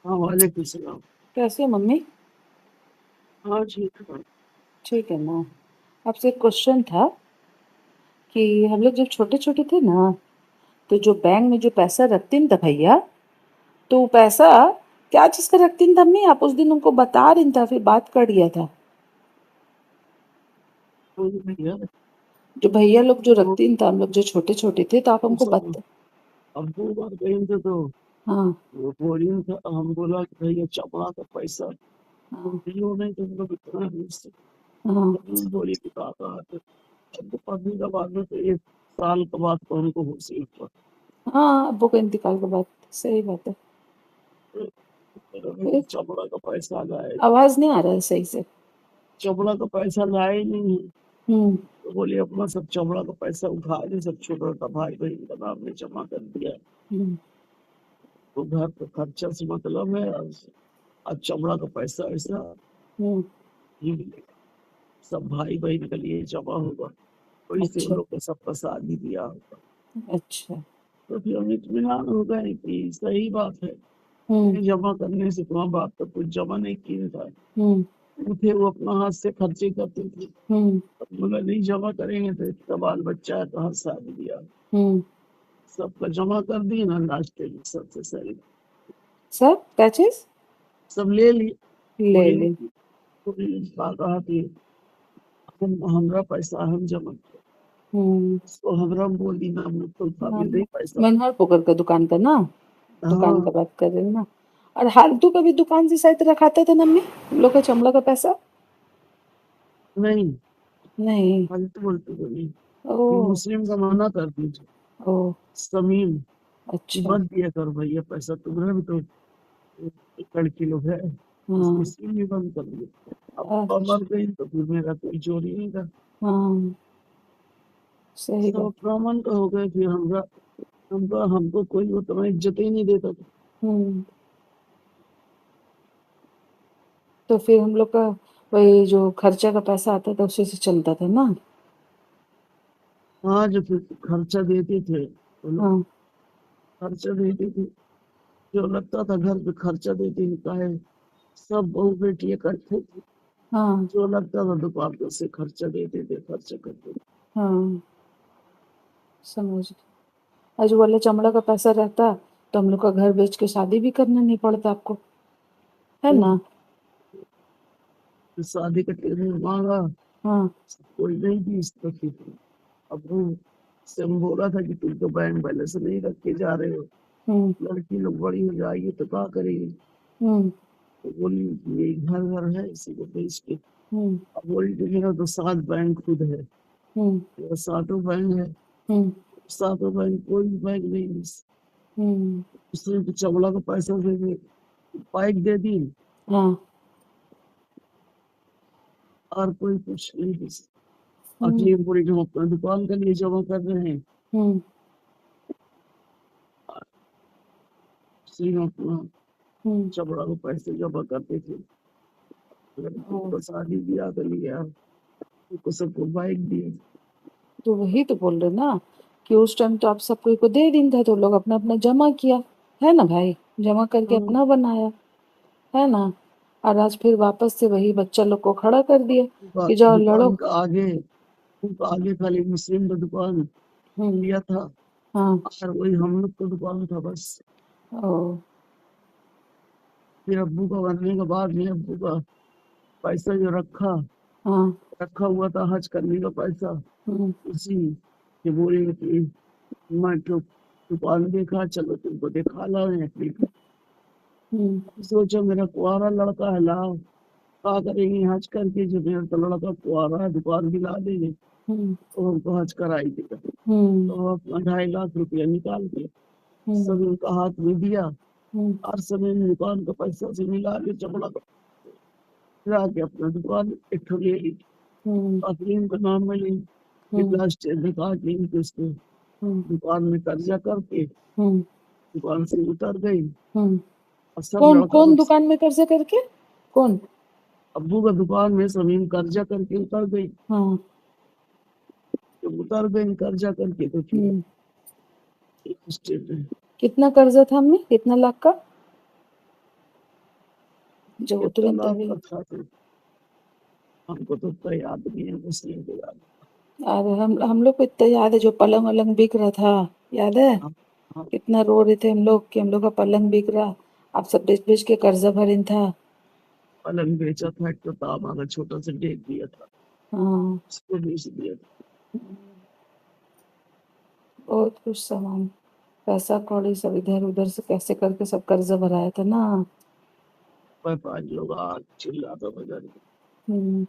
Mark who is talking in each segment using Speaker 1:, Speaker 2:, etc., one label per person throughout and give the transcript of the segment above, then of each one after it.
Speaker 1: हाँ, वालेकुम सलाम।
Speaker 2: कैसे हो मम्मी?
Speaker 1: हाँ, ठीक है।
Speaker 2: ठीक है ना। आपसे एक क्वेश्चन था कि हम लोग जब छोटे छोटे थे ना, तो जो बैंक में जो पैसा रखती न था भैया, तो वो पैसा क्या चीज का रखती न था मम्मी? आप उस दिन उनको बता रही था, फिर बात कर दिया था।
Speaker 1: बोलिए भैया।
Speaker 2: जो भैया लोग जो
Speaker 1: वो
Speaker 2: रखती न था, हम लोग जो छोटे छोटे थे, तो आप
Speaker 1: वो
Speaker 2: हमको
Speaker 1: सब
Speaker 2: बता।
Speaker 1: अब 2 बार गए थे तो
Speaker 2: हाँ।
Speaker 1: वो बोली था, हम बोला कि भैया चपड़ा का पैसा
Speaker 2: हाँ।
Speaker 1: दियो नहीं तो हम लोग इतना नहीं।
Speaker 2: हाँ।
Speaker 1: बोली कि काका हमको पढ़ने का बाद में तो 1 साल के बाद तो हमको होश ही हुआ।
Speaker 2: हाँ, अब्बू के इंतकाल के बाद। सही बात है।
Speaker 1: तो भैया
Speaker 2: फिर
Speaker 1: चपड़ा का पैसा लाए,
Speaker 2: आवाज नहीं आ रहा है सही से।
Speaker 1: चपड़ा का पैसा लाए नहीं है।
Speaker 2: हम्म।
Speaker 1: तो बोले अपना सब चपड़ा का पैसा उठा के सब छोटा भाई बहन का नाम में जमा कर दिया।
Speaker 2: हम्म।
Speaker 1: तो घर पे खर्चा से मतलब है, और चमड़ा का पैसा ऐसा
Speaker 2: हम्म।
Speaker 1: नहीं मिलेगा। सब भाई बहन के लिए जमा होगा, वही से उन
Speaker 2: अच्छा।
Speaker 1: लोग का सबका शादी ब्याह होगा।
Speaker 2: अच्छा।
Speaker 1: तो फिर हम इत्मीनान हो गए कि सही बात है,
Speaker 2: हम्म।
Speaker 1: नहीं जमा करने से तुम्हारा बाप तो कुछ जमा नहीं किया था।
Speaker 2: हम्म।
Speaker 1: वो थे वो अपना हाथ से खर्चे करते थे।
Speaker 2: हम्म।
Speaker 1: अब मगर नहीं जमा करेंगे तो इसका बाल बच्चा है कहाँ शादी ब्याह।
Speaker 2: हम्म।
Speaker 1: सबका जमा कर दिए ना, लास्ट में सबसे सही
Speaker 2: सब क्या चीज?
Speaker 1: सब ले लिए।
Speaker 2: ले
Speaker 1: बोली
Speaker 2: ले।
Speaker 1: बोली कहा कि हमरा पैसा हम जमा किया।
Speaker 2: हम्म।
Speaker 1: तो हमरा बोल दी ना, हम लोग तो उठा
Speaker 2: हाँ,
Speaker 1: के दे पैसा।
Speaker 2: मनोहर पोकर का दुकान का ना। दुकान का
Speaker 1: हाँ,
Speaker 2: बात कर रहे हैं ना। और हालतू का भी दुकान से शायद रखाते थे ना मम्मी, हम लोग का चमड़ा का पैसा।
Speaker 1: नहीं
Speaker 2: नहीं।
Speaker 1: फालतू बोलते बोली
Speaker 2: ओ।
Speaker 1: कि मुस्लिम का मना कर दीजिए।
Speaker 2: ओ।
Speaker 1: समीम कि
Speaker 2: अच्छा।
Speaker 1: मत दिया कर भैया पैसा, तुम्हारा भी तो एक लड़की लोग है,
Speaker 2: हाँ।
Speaker 1: मुस्लिम भी बंद कर दिया। अब
Speaker 2: अच्छा।
Speaker 1: मर गई तो फिर मेरा कोई चोरी नहीं था।
Speaker 2: हाँ। सही
Speaker 1: सब
Speaker 2: बात।
Speaker 1: अपना मन का हो गए, फिर हमरा हमको हमको कोई उतना इज्जत ही नहीं देता था।
Speaker 2: हम्म। तो फिर हम लोग का वही जो खर्चा का पैसा आता था उसी से चलता था ना।
Speaker 1: हाँ, जो फिर खर्चा देते थे वो लोग,
Speaker 2: हाँ।
Speaker 1: खर्चा देते थे, जो लगता था घर पे खर्चा देते ही काहे, सब बहू बेटी इकट्ठे थे।
Speaker 2: हाँ।
Speaker 1: जो लगता था दुकान पे से खर्चा देते थे, खर्चा करते थे।
Speaker 2: हाँ। समझ गई। आज वाले चमड़ा का पैसा रहता तो हम लोग का घर बेच के शादी भी करना नहीं पड़ता आपको, है
Speaker 1: तो
Speaker 2: ना।
Speaker 1: फिर शादी का टेबल मांगा,
Speaker 2: हाँ।
Speaker 1: कोई नहीं दी इसको। फिर अब वो से हम बोला था कि तुम तो बैंक बैलेंस नहीं रख के जा रहे हो,
Speaker 2: हम्म।
Speaker 1: लड़की लोग बड़ी हो जाएगी तो क्या करेगी।
Speaker 2: हम्म।
Speaker 1: तो बोली ये घर घर है इसी को बेच के।
Speaker 2: हम्म।
Speaker 1: अब बोली कि मेरा तो 7 बैंक खुद है,
Speaker 2: हम्म।
Speaker 1: मेरा 7 बैंक है।
Speaker 2: हम्म।
Speaker 1: 7 बैंक कोई बैंक नहीं है।
Speaker 2: हम्म।
Speaker 1: उसने तो चमड़ा का पैसा दे दे, बाइक दे दी,
Speaker 2: हाँ।
Speaker 1: और कोई कुछ नहीं दे।
Speaker 2: हम्म।
Speaker 1: अखिलेश बोली कि हम अपना दुकान के लिए जमा कर रहे हैं।
Speaker 2: हम्म।
Speaker 1: सिर्फ अपना
Speaker 2: हम्म।
Speaker 1: चमड़ा को पैसे जमा करते थे। लड़की
Speaker 2: ओ,
Speaker 1: को शादी ब्याह कर लिया, उनको सबको बाइक दिए।
Speaker 2: तो वही तो बोल रहे ना कि उस टाइम तो आप सब कोई को दे दिन था, तो लोग अपना अपना जमा किया, है ना भाई। जमा करके
Speaker 1: हाँ,
Speaker 2: अपना बनाया, है ना। और आज फिर वापस से वही बच्चा लोग को खड़ा कर दिया कि जाओ लड़ो।
Speaker 1: दुकान का आगे, उनका आगे खाली मुस्लिम का दुकान
Speaker 2: हम्म।
Speaker 1: दिया था,
Speaker 2: हाँ।
Speaker 1: और वही हम लोग का दुकान था बस।
Speaker 2: ओ।
Speaker 1: फिर अब्बू का बनने के बाद में अब्बू का पैसा जो रखा
Speaker 2: हाँ।
Speaker 1: रखा हुआ था हज करने का पैसा,
Speaker 2: हम्म।
Speaker 1: उसी के बोले कि मैं तो दुकान देखा, चलो तुमको दिखा लाए अपनी।
Speaker 2: हम्म।
Speaker 1: सोचो मेरा कुआरा लड़का है, लाओ क्या करेंगे हज करके, जो मेरा तो लड़का कुआरा है दुकान भी ला देंगे।
Speaker 2: हम्म।
Speaker 1: तो हमको हज कराई देगा।
Speaker 2: हम्म।
Speaker 1: तो अपना 2.5 लाख रुपया निकाल के
Speaker 2: हम्म।
Speaker 1: सब उनका हाथ में दिया,
Speaker 2: हम्म।
Speaker 1: और समय में दुकान का पैसा से मिला के चमड़ा का ला के अपना दुकान एक ठो ले ली।
Speaker 2: हम्म।
Speaker 1: अफरीन का नाम में ली। फिर
Speaker 2: हम्म।
Speaker 1: लास्ट दिखा के इनके उसको
Speaker 2: हम्म।
Speaker 1: दुकान में कर्जा करके
Speaker 2: हम्म।
Speaker 1: दुकान से उतर गई।
Speaker 2: हम्म।
Speaker 1: और सब
Speaker 2: कौन
Speaker 1: लड़का
Speaker 2: कौन
Speaker 1: लोग
Speaker 2: दुकान में कर्जा करके? कौन?
Speaker 1: अब्बू का दुकान में समीम कर्जा करके उतर गई।
Speaker 2: हाँ।
Speaker 1: जब उतर गई कर्जा करके तो फिर
Speaker 2: हम्म।
Speaker 1: स्टेट
Speaker 2: कितना कर्जा था हमें, कितना लाख का? जब वो
Speaker 1: कितना
Speaker 2: तुरंत
Speaker 1: लाख
Speaker 2: अभी
Speaker 1: का था तो हमको तो उतना याद नहीं है, बस ये तो याद
Speaker 2: अरे हम लोग को इतना याद है, जो पलंग वलंग बिक रहा था, याद है?
Speaker 1: हाँ, हाँ,
Speaker 2: कितना रो रहे थे हम लोग कि हम लोग का पलंग बिक रहा, आप सब बेच बेच के कर्जा भरिन था।
Speaker 1: पलंग बेचा था, एक तो तामा का छोटा सा डेग दिया था,
Speaker 2: हाँ,
Speaker 1: उसको बेच दिया था।
Speaker 2: बहुत कुछ सामान, पैसा कौड़ी सब इधर उधर से कैसे करके सब कर्जा भराया था ना।
Speaker 1: पर 5 लोग आग चिल्लाता था घर में।
Speaker 2: हम्म,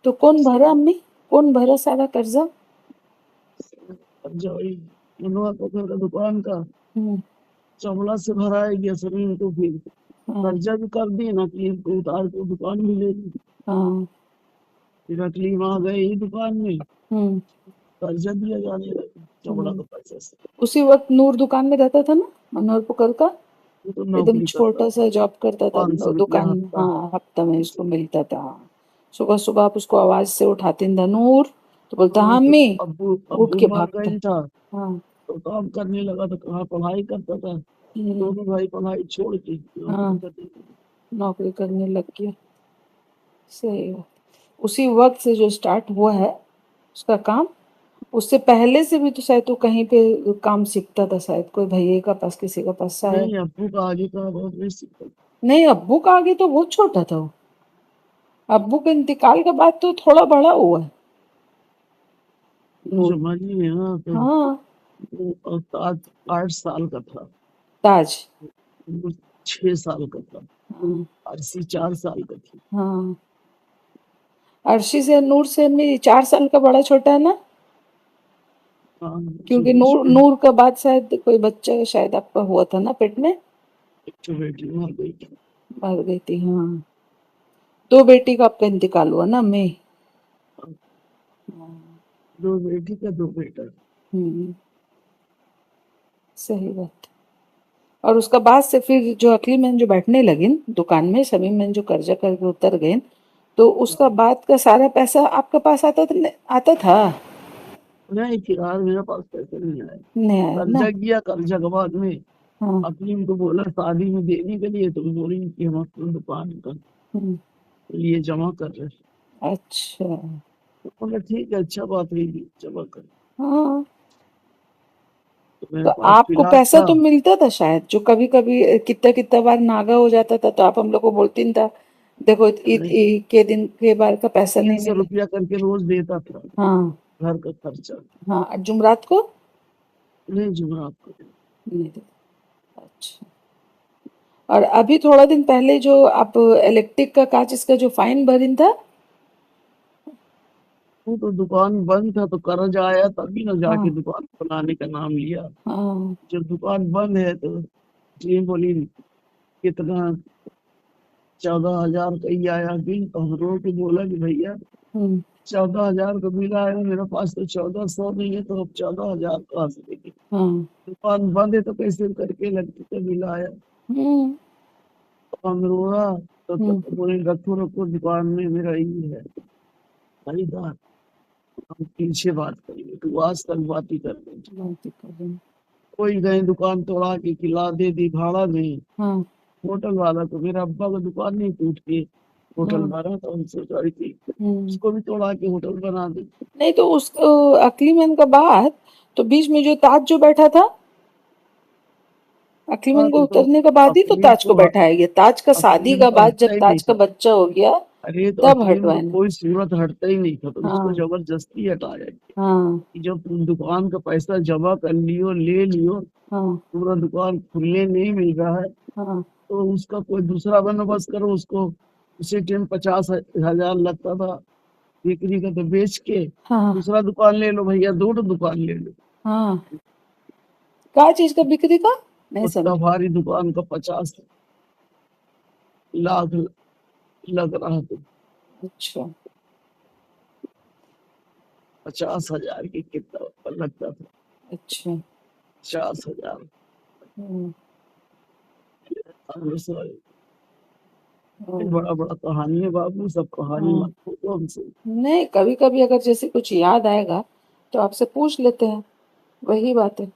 Speaker 2: तो कौन भरा अम्मी, कौन भरा सारा कर्जा?
Speaker 1: अब जो वही मनोहर पकड़ का दुकान का
Speaker 2: हम्म,
Speaker 1: चमड़ा से भरा है गया शरीर, तो फिर
Speaker 2: हाँ,
Speaker 1: कर्जा भी कर दिए, नकली को उतार के दुकान भी ले ली।
Speaker 2: हाँ,
Speaker 1: फिर नकली वहां गए ही दुकान में,
Speaker 2: हम्म,
Speaker 1: कर्जा दिया जाने लगा चमड़ा
Speaker 2: हम्म।
Speaker 1: का पैसा से।
Speaker 2: उसी वक्त नूर दुकान में रहता था ना, मनोहर पुकर का,
Speaker 1: वो तो
Speaker 2: एकदम
Speaker 1: नौकरी करता
Speaker 2: छोटा
Speaker 1: था,
Speaker 2: सा जॉब करता था
Speaker 1: 500 रुपया
Speaker 2: दुकान में,
Speaker 1: हफ्ता।
Speaker 2: हाँ हफ्ता में उसको मिलता था, हाँ। सुबह सुबह आप उसको आवाज से उठाते था, नूर, तो बोलता हाँ
Speaker 1: हाँ तो
Speaker 2: अम्मी,
Speaker 1: अब्बू
Speaker 2: उठ
Speaker 1: अब्बू
Speaker 2: के
Speaker 1: मर
Speaker 2: भागता।
Speaker 1: गई था,
Speaker 2: हाँ।
Speaker 1: तो काम करने लगा, तो कहाँ पढ़ाई करता था,
Speaker 2: हम्म,
Speaker 1: दोनों भाई पढ़ाई छोड़ के नौकरी
Speaker 2: हाँ,
Speaker 1: करने लगे।
Speaker 2: नौकरी करने लग गया। सही बात। उसी वक्त से जो स्टार्ट हुआ है उसका काम, उससे पहले से भी तो शायद तो कहीं पे काम सीखता था, शायद कोई भैया का पास, किसी का पास शायद।
Speaker 1: नहीं, अब्बू का आगे का बहुत नहीं सीखा।
Speaker 2: नहीं, अब्बू का आगे तो बहुत छोटा था वो, अब्बू के इंतकाल के बाद तो थोड़ा बड़ा हुआ है नूर।
Speaker 1: जो मनी है ना, तो
Speaker 2: हाँ,
Speaker 1: वो 8 साल का था,
Speaker 2: ताज।
Speaker 1: वो 6 साल का था,
Speaker 2: हाँ,
Speaker 1: अर्सी 4 साल का थी।
Speaker 2: हाँ, अर्शी से नूर से भी 4 साल का बड़ा छोटा है ना,
Speaker 1: हाँ, जो
Speaker 2: क्योंकि
Speaker 1: बीच
Speaker 2: नूर
Speaker 1: में
Speaker 2: नूर का बाद शायद कोई बच्चा शायद आपका हुआ था ना पेट में,
Speaker 1: एक तो बेटी मर गई थी।
Speaker 2: मर गई थी, हाँ। दो बेटी का आपका इंतकाल हुआ ना मैं।
Speaker 1: दो बेटी का दो बेटा।
Speaker 2: हम्म, सही बात। और उसका बाद से फिर जो अकली मैन जो बैठने लगे दुकान में, सभी मैन जो कर्जा करके उतर गए, तो उसका बाद का सारा पैसा आपके पास आता था?
Speaker 1: नहीं फिलहाल मेरे पास पैसे नहीं आए।
Speaker 2: नहीं आया ना।
Speaker 1: कर्जा किया, कर्जा के बाद में
Speaker 2: हाँ।
Speaker 1: अपनी को बोला शादी में देने के लिए, तो बोली कि हम अपनी दुकान का
Speaker 2: हम्म,
Speaker 1: लिए जमा कर रहे हैं।
Speaker 2: अच्छा।
Speaker 1: तो बोला ठीक है, अच्छा बात है, जमा कर।
Speaker 2: हाँ,
Speaker 1: तो मेरे
Speaker 2: तो
Speaker 1: पास
Speaker 2: आपको
Speaker 1: प्लाट
Speaker 2: पैसा
Speaker 1: था।
Speaker 2: तो मिलता था शायद, जो कभी कभी कितना कितना बार नागा हो जाता था तो आप हम लोग को बोलती था, देखो ईद
Speaker 1: नहीं,
Speaker 2: ईद के दिन के बार का पैसा
Speaker 1: तीन
Speaker 2: नहीं
Speaker 1: सौ
Speaker 2: मिला।
Speaker 1: रुपया करके रोज देता था,
Speaker 2: हाँ,
Speaker 1: घर का खर्चा।
Speaker 2: हाँ, और जुमरात को
Speaker 1: नहीं जुमरात को।
Speaker 2: नहीं देता। अच्छा। और अभी थोड़ा दिन पहले जो आप इलेक्ट्रिक का कांच इसका जो फाइन भरिन था।
Speaker 1: वो तो दुकान बंद था, तो कर्ज आया तभी ना जाके
Speaker 2: हाँ,
Speaker 1: दुकान बनाने का नाम लिया।
Speaker 2: हाँ,
Speaker 1: जब दुकान बंद है तो ये बोली कितना, 14,000 का ही आया बिल, तो हम रो के बोला कि भैया
Speaker 2: हम्म,
Speaker 1: 14,000 का बिल आया, मेरे पास तो 1400 नहीं है, तो अब 14,000 कहाँ से देंगे।
Speaker 2: हाँ,
Speaker 1: दुकान बंद है तो कैसे करके लगती का बिल आया।
Speaker 2: हम्म,
Speaker 1: तो हम रोया,
Speaker 2: हम्म,
Speaker 1: तो बोले रखो रखो, दुकान में मेरा ही है खरीदार, हम पीछे बात करेंगे, तो आज तक बात ही कर रहे थे।
Speaker 2: बहुत ही कठिन।
Speaker 1: कोई गए दुकान तोड़ा के खिला दे दी भाड़ा में।
Speaker 2: हाँ,
Speaker 1: होटल वाला तो मेरा अब्बा का दुकान नहीं टूट के होटल
Speaker 2: हाँ,
Speaker 1: मारा था, उनसे गाड़ी थी,
Speaker 2: हम्म।
Speaker 1: उसको भी तोड़ा के होटल बना दी।
Speaker 2: नहीं तो उस अकली मैन का बाद, तो बीच में जो ताज जो बैठा था, अकली
Speaker 1: हाँ
Speaker 2: मैन को
Speaker 1: तो
Speaker 2: उतरने के बाद ही तो
Speaker 1: अकलीम
Speaker 2: ताज को
Speaker 1: तो
Speaker 2: बैठाया गया, ताज का शादी
Speaker 1: अकलीम
Speaker 2: का
Speaker 1: तो
Speaker 2: बाद
Speaker 1: हटता
Speaker 2: जब
Speaker 1: ही नहीं
Speaker 2: ताज का
Speaker 1: था।
Speaker 2: बच्चा हो गया
Speaker 1: अरे तो
Speaker 2: तब
Speaker 1: अकलीम का
Speaker 2: हटवाए ना।
Speaker 1: कोई सूरत हटता ही नहीं था, तो उसको
Speaker 2: हाँ,
Speaker 1: जबरदस्ती हटाया गया
Speaker 2: हाँ,
Speaker 1: कि जब तुम दुकान का पैसा जमा कर लियो, ले लियो,
Speaker 2: हाँ,
Speaker 1: पूरा दुकान खुलने नहीं मिल रहा है,
Speaker 2: हाँ,
Speaker 1: तो उसका कोई दूसरा बंदोबस्त करो। उसको उसी टाइम 50,000 लगता था बिक्री का, तो बेच के
Speaker 2: हाँ,
Speaker 1: दूसरा दुकान ले लो भैया, दो दुकान ले लो।
Speaker 2: हाँ। क्या चीज का बिक्री का? नहीं
Speaker 1: उतना
Speaker 2: समझ।
Speaker 1: भारी दुकान का 50 लाख लग रहा था।
Speaker 2: अच्छा।
Speaker 1: 50,000 की कितना लगता था,
Speaker 2: अच्छा।
Speaker 1: 50,000।
Speaker 2: हम्म,
Speaker 1: हमने सवाल,
Speaker 2: हम्म,
Speaker 1: बड़ा बड़ा कहानी है बाबू, सब कहानी
Speaker 2: हाँ।
Speaker 1: मत पूछो हमसे।
Speaker 2: नहीं, कभी कभी अगर जैसे कुछ याद आएगा तो आपसे पूछ लेते हैं, वही बात है।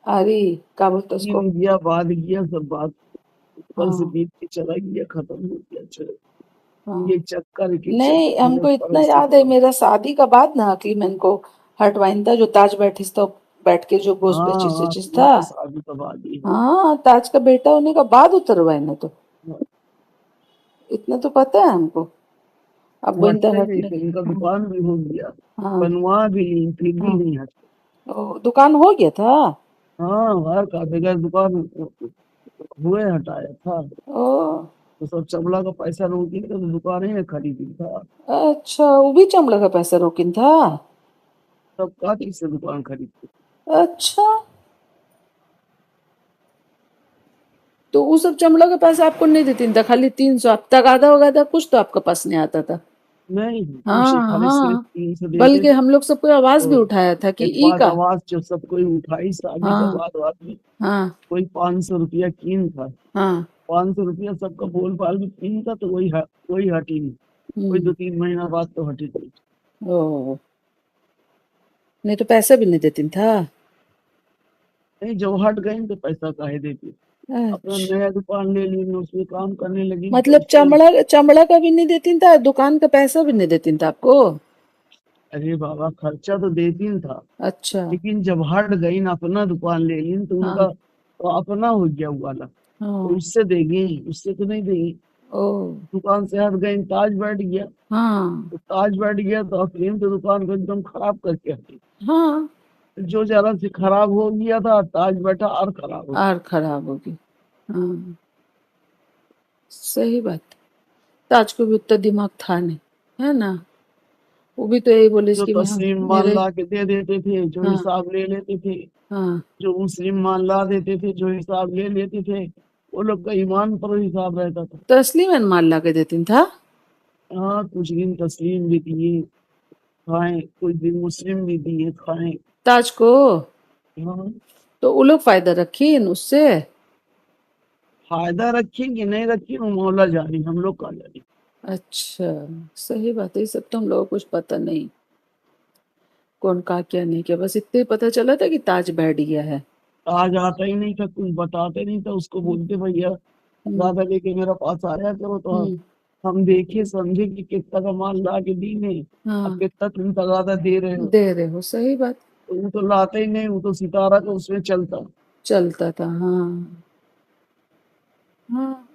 Speaker 2: अरे क्या बोलते हैं उसको।
Speaker 1: दिन गया बाद गया सब बात। ऊपर से
Speaker 2: हाँ
Speaker 1: बीपी चला गया, खत्म हो गया। चलो
Speaker 2: हाँ।
Speaker 1: ये चक्कर के
Speaker 2: नहीं,
Speaker 1: चक्कर में
Speaker 2: हमको इतना याद है,
Speaker 1: परिस्थिति।
Speaker 2: मेरा शादी का बाद ना कि मैंने को हटवाइन था जो ताज बैठिस तो बैठ के जो गोश
Speaker 1: हाँ
Speaker 2: बेचिस
Speaker 1: हाँ,
Speaker 2: वेचिस
Speaker 1: वो
Speaker 2: था।
Speaker 1: तो शादी तो बाद ही है।
Speaker 2: हाँ, ताज का बेटा होने का बाद उतरवाए ना, तो इतना तो पता है हमको। अब
Speaker 1: वो
Speaker 2: वो इंतर
Speaker 1: हटते नहीं
Speaker 2: हटने
Speaker 1: थे,
Speaker 2: के।
Speaker 1: उनका
Speaker 2: हाँ
Speaker 1: दुकान भी हो गया,
Speaker 2: हाँ
Speaker 1: बनवा भी ली, फिर भी
Speaker 2: हाँ।
Speaker 1: नहीं हटते।
Speaker 2: ओ, दुकान हो गया था।
Speaker 1: हाँ, बाहर का बगैर दुकान हुए हटाया था।
Speaker 2: ओ,
Speaker 1: तो सब चमड़ा का पैसा रोक के तो दुकान ही में खरीदी था।
Speaker 2: अच्छा, वो भी चमड़ा का पैसा रोकिन था।
Speaker 1: सब का चीज से दुकान खरीदते।
Speaker 2: अच्छा, तो वो सब चमड़ा का पैसा आपको नहीं देती था, खाली 300 अब तक आधा वगाधा कुछ तो आपका पास नहीं आता था।
Speaker 1: नहीं, कुछ
Speaker 2: हाँ
Speaker 1: खाली सिर्फ
Speaker 2: हाँ,
Speaker 1: 300 देते
Speaker 2: बल्कि
Speaker 1: थे।
Speaker 2: हम लोग सबको आवाज भी
Speaker 1: तो
Speaker 2: उठाया था कि
Speaker 1: एक
Speaker 2: ई
Speaker 1: बात
Speaker 2: का।
Speaker 1: आवाज जब सब कोई उठाई शादी के
Speaker 2: हाँ
Speaker 1: बाद में,
Speaker 2: हाँ
Speaker 1: कोई 500 रुपया कीन था।
Speaker 2: हाँ।
Speaker 1: 500 रुपया सबका बोल बाल में कीन था, तो वही हटी नहीं। कोई
Speaker 2: हम्म।
Speaker 1: 2-3 महीना बाद तो हटी थी।
Speaker 2: ओ, नहीं तो पैसा भी नहीं देती था।
Speaker 1: नहीं, जब हट गई तो पैसा काहे देती। अपना
Speaker 2: अच्छा,
Speaker 1: नया दुकान ले ली, उसमें काम करने लगी तो
Speaker 2: मतलब
Speaker 1: उससे।
Speaker 2: चमड़ा चमड़ा का भी नहीं देती था, दुकान का पैसा भी नहीं देती था आपको।
Speaker 1: अरे बाबा, खर्चा तो देती न था।
Speaker 2: अच्छा।
Speaker 1: लेकिन जब हट गई ना, अपना दुकान ले ली तो
Speaker 2: हाँ
Speaker 1: उनका तो अपना हो गया वो वाला, तो
Speaker 2: हाँ।
Speaker 1: उससे देंगे, उससे तो नहीं देंगे।
Speaker 2: ओ,
Speaker 1: दुकान से हट गई, ताज बैठ गया।
Speaker 2: हाँ
Speaker 1: तो ताज बैठ गया तो अफीम तो दुकान को एकदम खराब करके हटी।
Speaker 2: हाँ।
Speaker 1: जो जरा से खराब हो गया था, ताज बैठा और खराब हो
Speaker 2: और खराब होगी। हाँ, सही बात। ताज को भी उतना दिमाग था नहीं, है ना। वो भी तो यही बोले
Speaker 1: जो
Speaker 2: कि मैं
Speaker 1: तस्लीम माल
Speaker 2: मेरे।
Speaker 1: ला के दे देते थे, जो
Speaker 2: हाँ
Speaker 1: हिसाब ले लेते थे।
Speaker 2: हाँ।
Speaker 1: जो मुस्लिम माल ला देते थे, जो हिसाब ले लेते थे, वो लोग का ईमान पर हिसाब रहता था।
Speaker 2: तो असली में माल ला के देती था।
Speaker 1: हाँ, कुछ दिन तस्लीम भी दिए खाएं, कुछ दिन मुस्लिम भी दिए खाएं।
Speaker 2: ताज को
Speaker 1: हाँ,
Speaker 2: तो वो लोग फायदा रखी उससे।
Speaker 1: फायदा रखी कि नहीं रखी वो मौला जानी, हम लोग का जानी।
Speaker 2: अच्छा, सही बात है, ये सब तो हम लोगों को कुछ पता नहीं, कौन का क्या नहीं किया, बस इतने ही पता चला था कि ताज बैठ गया है।
Speaker 1: आज आता ही नहीं था, कुछ बताते नहीं था उसको।
Speaker 2: हम्म
Speaker 1: बोलते भैया
Speaker 2: हम्म
Speaker 1: ज्यादा लेके मेरा पास आया करो, तो
Speaker 2: हम्म,
Speaker 1: हम देखे समझे कि कितना का माल ला के दी है। अब
Speaker 2: हाँ,
Speaker 1: कितना तुम तगादा दे रहे हो।
Speaker 2: दे रहे हो, सही बात।
Speaker 1: तो वो तो लाते ही नहीं, वो तो सितारा तो उसमें चलता।
Speaker 2: चलता था, हाँ हाँ।